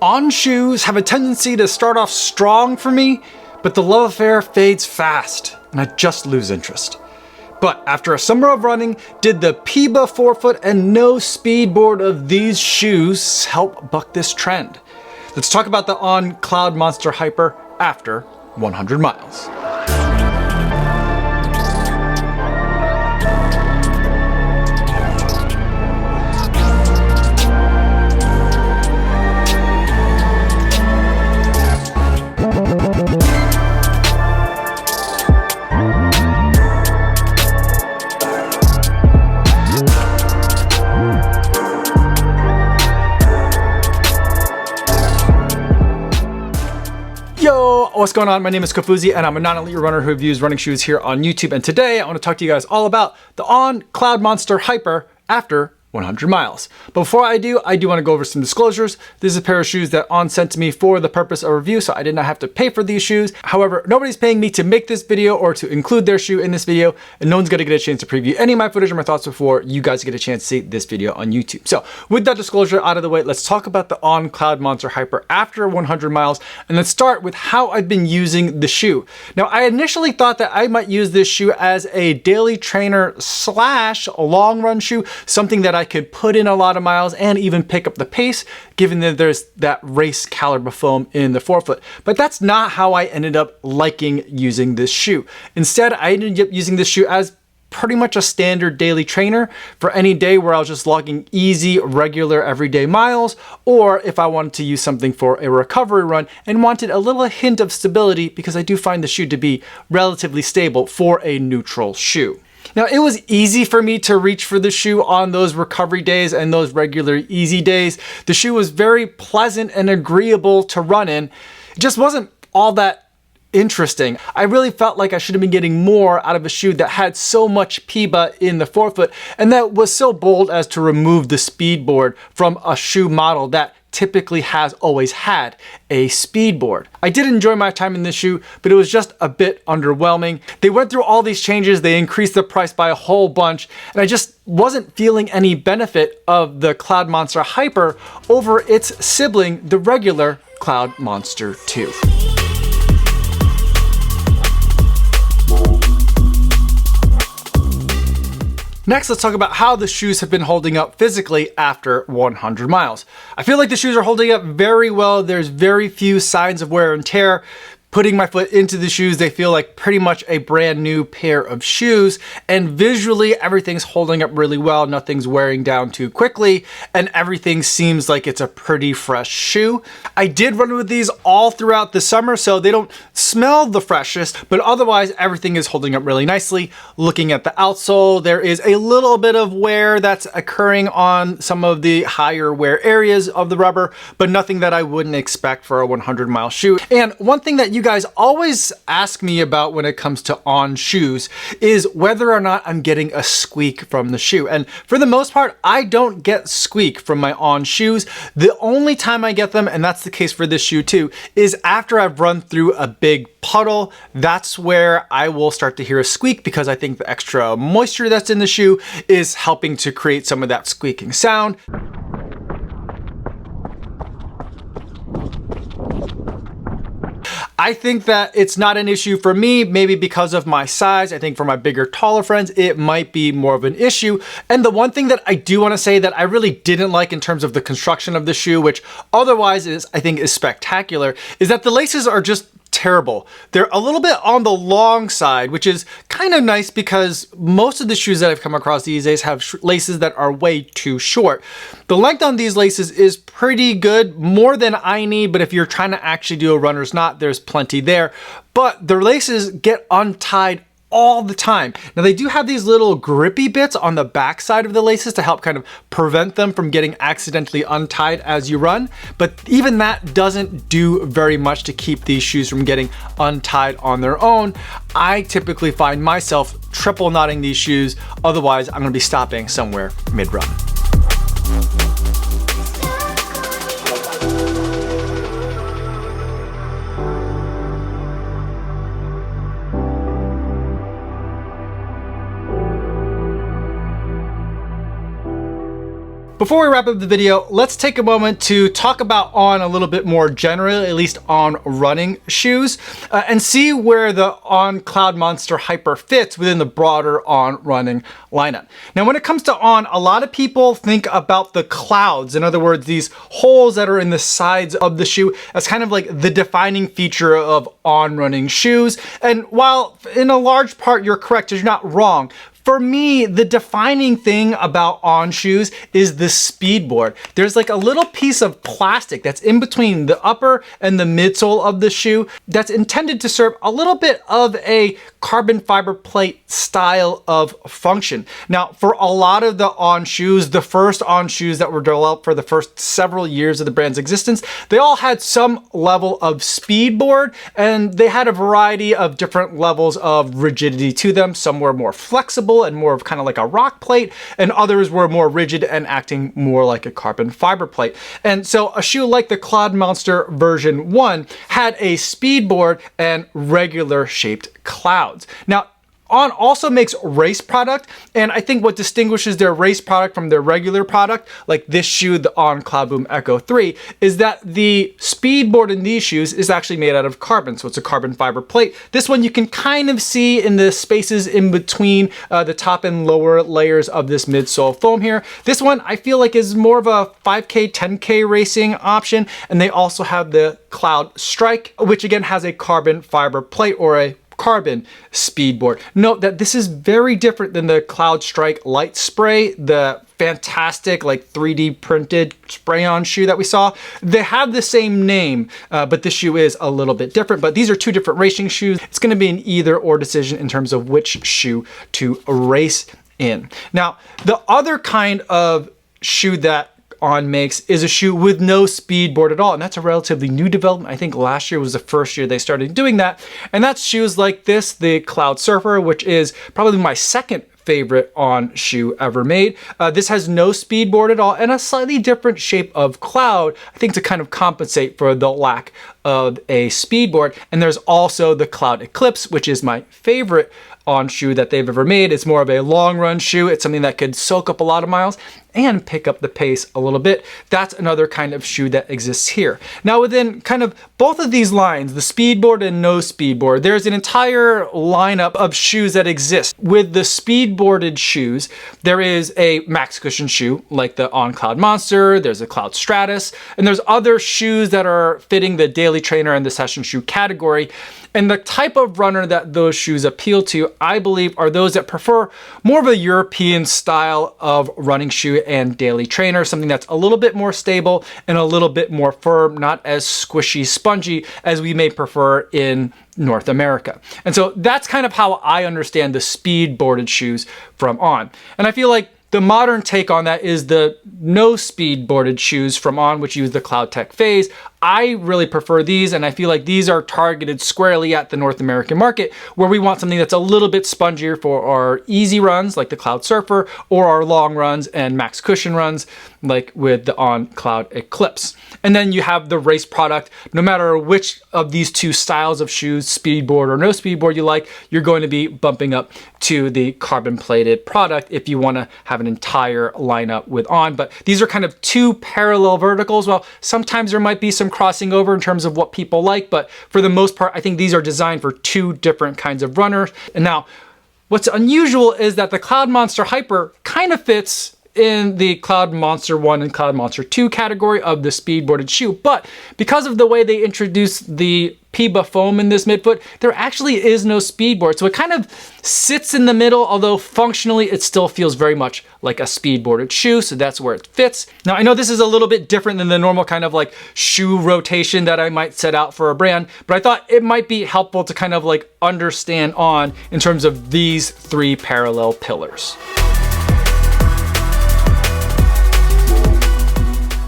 On shoes have a tendency to start off strong for me, but the love affair fades fast and I just lose interest. But after a summer of running, did the peba forefoot and no speedboard of these shoes help buck this trend? Let's talk about the On Cloudmonster Hyper after 100 miles. Yo, what's going on? My name is Kofuzi and I'm a non-elite runner who reviews running shoes here on YouTube. And today I want to talk to you guys all about the On Cloudmonster Hyper after 100 miles. But before I do want to go over some disclosures. This is a pair of shoes that On sent to me for the purpose of review, so I did not have to pay for these shoes. However, nobody's paying me to make this video or to include their shoe in this video, and no one's gonna get a chance to preview any of my footage or my thoughts before you guys get a chance to see this video on YouTube. So with that disclosure out of the way, let's talk about the On Cloudmonster Hyper after 100 miles, and let's start with how I've been using the shoe. Now, I initially thought that I might use this shoe as a daily trainer slash long run shoe, something that I could put in a lot of miles and even pick up the pace, given that there's that race caliber foam in the forefoot. But that's not how I ended up liking using this shoe. Instead, I ended up using this shoe as pretty much a standard daily trainer for any day where I was just logging easy, regular, everyday miles, or if I wanted to use something for a recovery run and wanted a little hint of stability, because I do find the shoe to be relatively stable for a neutral shoe. Now, it was easy for me to reach for the shoe on those recovery days and those regular easy days. The shoe was very pleasant and agreeable to run in. It just wasn't all that interesting. I really felt like I should have been getting more out of a shoe that had so much peba in the forefoot and that was so bold as to remove the speedboard from a shoe model that typically has always had a speedboard. I did enjoy my time in this shoe, but it was just a bit underwhelming. They went through all these changes, they increased the price by a whole bunch, and I just wasn't feeling any benefit of the Cloudmonster Hyper over its sibling, the regular Cloudmonster 2. Next, let's talk about how the shoes have been holding up physically after 100 miles. I feel like the shoes are holding up very well. There's very few signs of wear and tear. Putting my foot into the shoes, they feel like pretty much a brand new pair of shoes, and visually everything's holding up really well. Nothing's wearing down too quickly, and everything seems like it's a pretty fresh shoe. I did run with these all throughout the summer, so they don't smell the freshest, but otherwise everything is holding up really nicely. Looking at the outsole, there is a little bit of wear that's occurring on some of the higher wear areas of the rubber, but nothing that I wouldn't expect for a 100-mile shoe. And one thing that you guys always ask me about when it comes to On shoes is whether or not I'm getting a squeak from the shoe. And for the most part, I don't get squeak from my On shoes. The only time I get them, and that's the case for this shoe too, is after I've run through a big puddle. That's where I will start to hear a squeak, because I think the extra moisture that's in the shoe is helping to create some of that squeaking sound. I think that it's not an issue for me, maybe because of my size. I think for my bigger, taller friends, it might be more of an issue. And the one thing that I do want to say that I really didn't like in terms of the construction of the shoe, which otherwise I think is spectacular, is that the laces are just terrible. They're a little bit on the long side, which is kind of nice because most of the shoes that I've come across these days have laces that are way too short. The length on these laces is pretty good, more than I need, but if you're trying to actually do a runner's knot, there's plenty there. But the laces get untied all the time. Now, they do have these little grippy bits on the back side of the laces to help kind of prevent them from getting accidentally untied as you run, but even that doesn't do very much to keep these shoes from getting untied on their own. I typically find myself triple knotting these shoes, otherwise I'm gonna be stopping somewhere mid-run. Before we wrap up the video, let's take a moment to talk about On a little bit more generally, at least on running shoes, and see where the On Cloudmonster Hyper fits within the broader On running lineup. Now, when it comes to On, a lot of people think about the clouds. In other words, these holes that are in the sides of the shoe as kind of like the defining feature of On running shoes. And while in a large part you're correct, you're not wrong. For me, the defining thing about On shoes is the speedboard. There's like a little piece of plastic that's in between the upper and the midsole of the shoe that's intended to serve a little bit of a carbon fiber plate style of function. Now, for a lot of the On shoes, the first On shoes that were developed for the first several years of the brand's existence, they all had some level of speedboard, and they had a variety of different levels of rigidity to them. Some were more flexible and more of kind of like a rock plate, and others were more rigid and acting more like a carbon fiber plate. And so a shoe like the Cloudmonster version 1 had a speedboard and regular shaped clouds. Now, On also makes race product, and I think what distinguishes their race product from their regular product, like this shoe, the On Cloudboom Echo 3, is that the speedboard in these shoes is actually made out of carbon, so it's a carbon fiber plate. This one you can kind of see in the spaces in between the top and lower layers of this midsole foam here. This one I feel like is more of a 5K, 10K racing option, and they also have the Cloud Strike, which again has a carbon fiber plate or a carbon speedboard. Note that this is very different than the Cloud Strike Light Spray, the fantastic like 3D printed spray-on shoe that we saw. They have the same name, but this shoe is a little bit different. But these are two different racing shoes. It's going to be an either or decision in terms of which shoe to race in. Now, the other kind of shoe that On makes is a shoe with no speedboard at all, and that's a relatively new development. I think last year was the first year they started doing that, and that's shoes like this, the Cloud Surfer, which is probably my second favorite On shoe ever made. This has no speedboard at all and a slightly different shape of cloud, I think to kind of compensate for the lack of a speedboard. And there's also the Cloud Eclipse, which is my favorite On shoe that they've ever made. It's more of a long run shoe. It's something that could soak up a lot of miles and pick up the pace a little bit. That's another kind of shoe that exists here. Now, within kind of both of these lines, the speedboard and no speedboard, there's an entire lineup of shoes that exist. With the speedboarded shoes, there is a max cushion shoe like the On Cloudmonster, there's a Cloud Stratus, and there's other shoes that are fitting the daily trainer and the session shoe category. And the type of runner that those shoes appeal to, I believe, are those that prefer more of a European style of running shoe and daily trainer, something that's a little bit more stable and a little bit more firm, not as squishy, spongy as we may prefer in North America. And so that's kind of how I understand the speed-boarded shoes from On. And I feel like the modern take on that is the no speed boarded shoes from On, which use the Cloud Tech phase. I really prefer these, and I feel like these are targeted squarely at the North American market, where we want something that's a little bit spongier for our easy runs, like the Cloud Surfer, or our long runs and max cushion runs, like with the On Cloud Eclipse. And then you have the race product. No matter which of these two styles of shoes, speedboard or no speedboard you like, you're going to be bumping up to the carbon plated product if you want to have an entire lineup with On. But these are kind of two parallel verticals. Well, sometimes there might be some crossing over in terms of what people like, but for the most part, I think these are designed for two different kinds of runners. And now, what's unusual is that the Cloudmonster Hyper kind of fits in the Cloudmonster 1 and Cloudmonster 2 category of the speedboarded shoe. But because of the way they introduced the peba foam in this midfoot, there actually is no speedboard. So it kind of sits in the middle, although functionally it still feels very much like a speedboarded shoe. So that's where it fits. Now, I know this is a little bit different than the normal kind of like shoe rotation that I might set out for a brand, but I thought it might be helpful to kind of like understand On in terms of these three parallel pillars.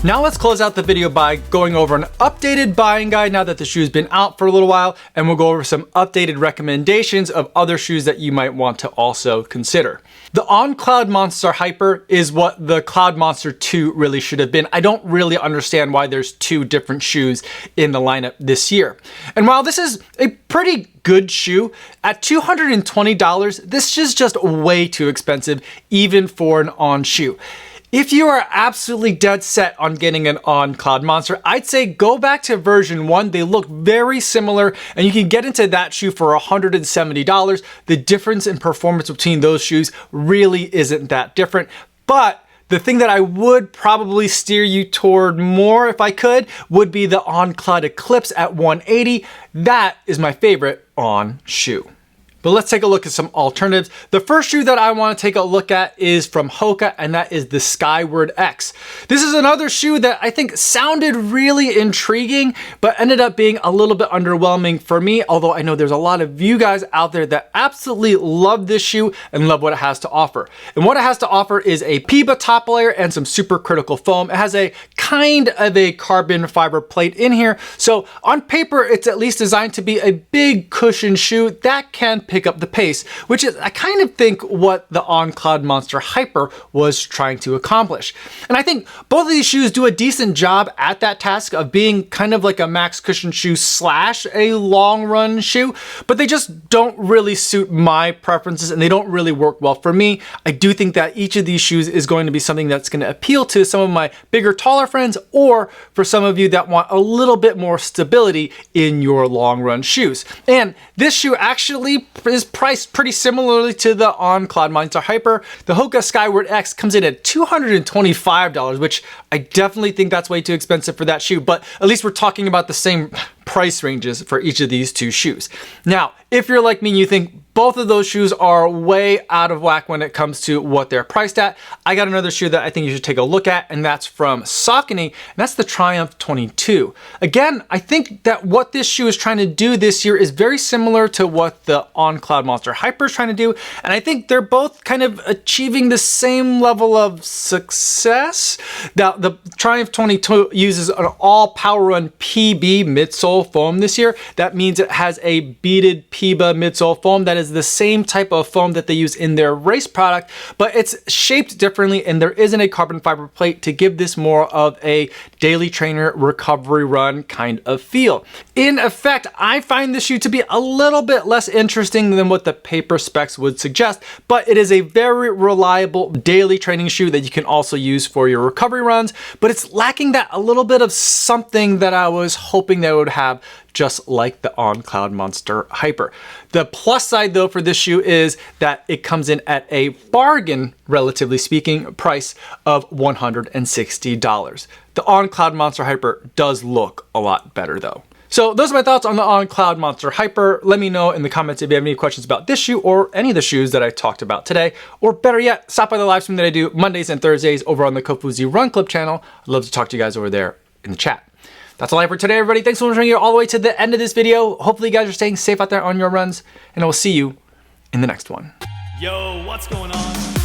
Now let's close out the video by going over an updated buying guide now that the shoe's been out for a little while, and we'll go over some updated recommendations of other shoes that you might want to also consider. The On Cloudmonster Hyper is what the Cloudmonster 2 really should have been. I don't really understand why there's two different shoes in the lineup this year. And while this is a pretty good shoe, at $220, this is just way too expensive, even for an On shoe. If you are absolutely dead set on getting an On Cloudmonster, I'd say go back to version 1. They look very similar and you can get into that shoe for $170. The difference in performance between those shoes really isn't that different. But the thing that I would probably steer you toward more if I could would be the On Cloud Eclipse at 180. That is my favorite On shoe. But let's take a look at some alternatives. The first shoe that I want to take a look at is from Hoka, and that is the Skyward X. This is another shoe that I think sounded really intriguing, but ended up being a little bit underwhelming for me, although I know there's a lot of you guys out there that absolutely love this shoe and love what it has to offer. And what it has to offer is a peba top layer and some supercritical foam. It has a kind of a carbon fiber plate in here. So on paper, it's at least designed to be a big cushion shoe that can pick up the pace, which is, I kind of think, what the On Cloudmonster Hyper was trying to accomplish. And I think both of these shoes do a decent job at that task of being kind of like a max cushion shoe slash a long run shoe, but they just don't really suit my preferences and they don't really work well for me. I do think that each of these shoes is going to be something that's going to appeal to some of my bigger, taller friends, or for some of you that want a little bit more stability in your long run shoes. And this shoe actually is priced pretty similarly to the On Cloudmonster Hyper. The Hoka Skyward X comes in at $225, which I definitely think that's way too expensive for that shoe, but at least we're talking about the same price ranges for each of these two shoes. Now, if you're like me and you think both of those shoes are way out of whack when it comes to what they're priced at, I got another shoe that I think you should take a look at, and that's from Saucony, and that's the Triumph 22. Again, I think that what this shoe is trying to do this year is very similar to what the On Cloudmonster Hyper is trying to do, and I think they're both kind of achieving the same level of success. Now, the Triumph 22 uses an all Power Run PB midsole foam this year. That means it has a beaded peba midsole foam that is the same type of foam that they use in their race product, but it's shaped differently and there isn't a carbon fiber plate to give this more of a daily trainer recovery run kind of feel. In effect, I find this shoe to be a little bit less interesting than what the paper specs would suggest, but it is a very reliable daily training shoe that you can also use for your recovery runs, but it's lacking that a little bit of something that I was hoping they would have, just like the On Cloudmonster Hyper. The plus side though for this shoe is that it comes in at a bargain, relatively speaking, price of $160. The On Cloudmonster Hyper does look a lot better though. So those are my thoughts on the On Cloudmonster Hyper. Let me know in the comments if you have any questions about this shoe or any of the shoes that I talked about today. Or better yet, stop by the live stream that I do Mondays and Thursdays over on the Kofuzi Run Club channel. I'd love to talk to you guys over there in the chat. That's all I have for today, everybody. Thanks so much for joining me all the way to the end of this video. Hopefully you guys are staying safe out there on your runs, and I will see you in the next one. Yo, what's going on?